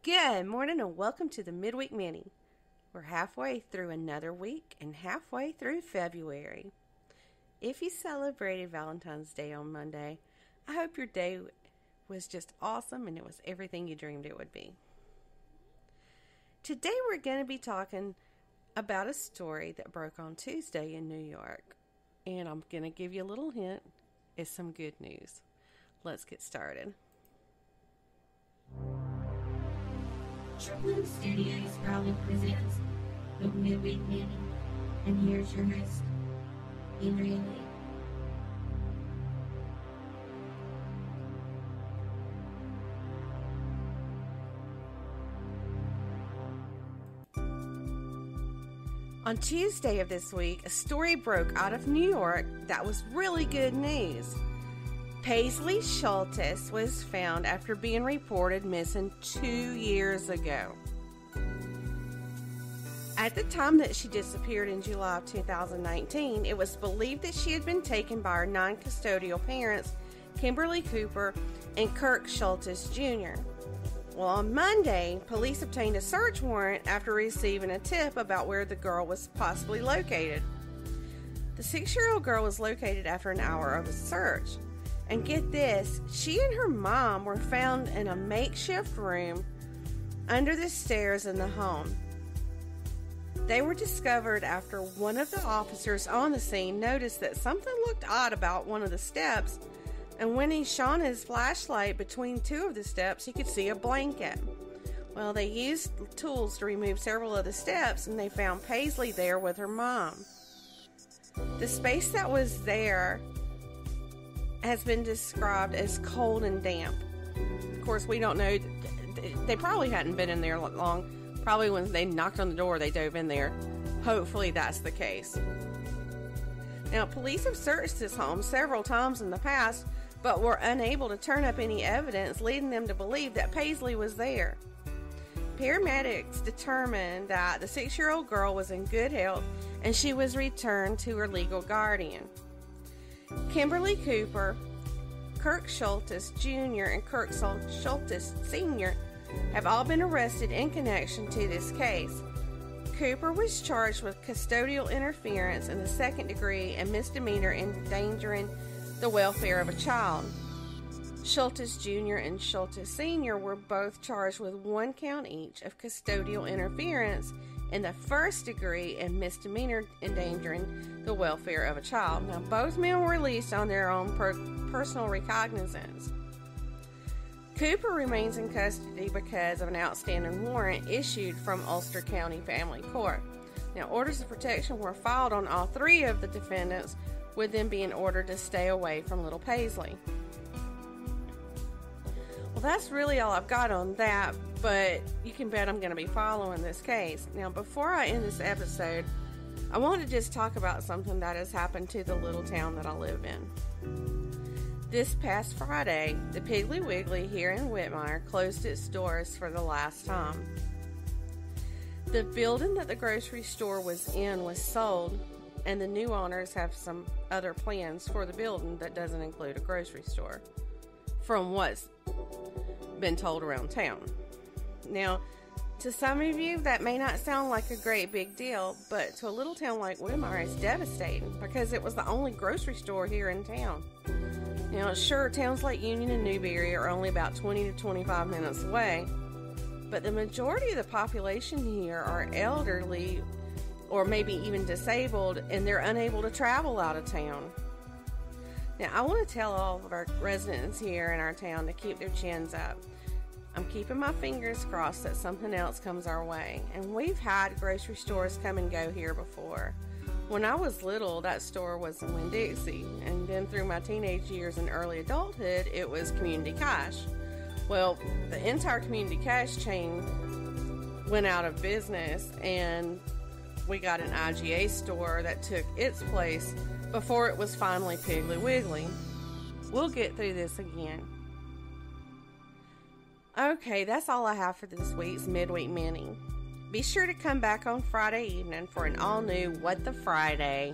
Good morning and welcome to the Midweek Mini. We're halfway through another week and halfway through February. If you celebrated Valentine's Day on Monday, I hope your day was just awesome and it was everything you dreamed it would be. Today we're going to be talking about a story that broke on Tuesday in New York. And I'm going to give you a little hint. It's some good news. Let's get started. Triple Studios proudly presents the Midweek Mini, and here's your host, Andrea Lee. On Tuesday of this week, a story broke out of New York that was really good news. Paisley Shultis was found after being reported missing 2 years ago. At the time that she disappeared in July of 2019, it was believed that she had been taken by her non-custodial parents, Kimberly Cooper and Kirk Shultis Jr. Well, on Monday, police obtained a search warrant after receiving a tip about where the girl was possibly located. The 6-year-old girl was located after an hour of a search. And get this, she and her mom were found in a makeshift room under the stairs in the home. They were discovered after one of the officers on the scene noticed that something looked odd about one of the steps, and when he shone his flashlight between two of the steps, he could see a blanket. Well, they used tools to remove several of the steps, and they found Paisley there with her mom. The space that was there has been described as cold and damp. Of course, we don't know. They probably hadn't been in there long. Probably when they knocked on the door, they dove in there. Hopefully that's the case. Now, police have searched this home several times in the past, but were unable to turn up any evidence leading them to believe that Paisley was there. Paramedics determined that the 6-year-old girl was in good health and she was returned to her legal guardian. Kimberly Cooper, Kirk Shultis Jr., and Kirk Shultis Sr. have all been arrested in connection to this case. Cooper was charged with custodial interference in the second degree and misdemeanor endangering the welfare of a child. Shultis Jr. and Shultis Sr. were both charged with 1 count each of custodial interference in the first degree and misdemeanor endangering the welfare of a child. Now, both men were released on their own personal recognizance. Cooper remains in custody because of an outstanding warrant issued from Ulster County Family Court. Now, orders of protection were filed on all 3 of the defendants, with them being ordered to stay away from little Paisley. Well, that's really all I've got on that, but you can bet I'm going to be following this case. Now, before I end this episode, I want to just talk about something that has happened to the little town that I live in. This past Friday, the Piggly Wiggly here in Whitmire closed its doors for the last time. The building that the grocery store was in was sold, and the new owners have some other plans for the building that doesn't include a grocery store, from what's been told around town. Now, to some of you, that may not sound like a great big deal, but to a little town like Whitmire, it's devastating because it was the only grocery store here in town. Now, sure, towns like Union and Newberry are only about 20 to 25 minutes away, but the majority of the population here are elderly or maybe even disabled, and they're unable to travel out of town. Now, I want to tell all of our residents here in our town to keep their chins up. I'm keeping my fingers crossed that something else comes our way, and we've had grocery stores come and go here before. When I was little, that store was in Winn-Dixie, and then through my teenage years and early adulthood, it was Community Cash. Well, the entire Community Cash chain went out of business, and we got an IGA store that took its place before it was finally Piggly Wiggly. We'll get through this again. Okay, that's all I have for this week's Midweek Mini. Be sure to come back on Friday evening for an all-new What the Friday.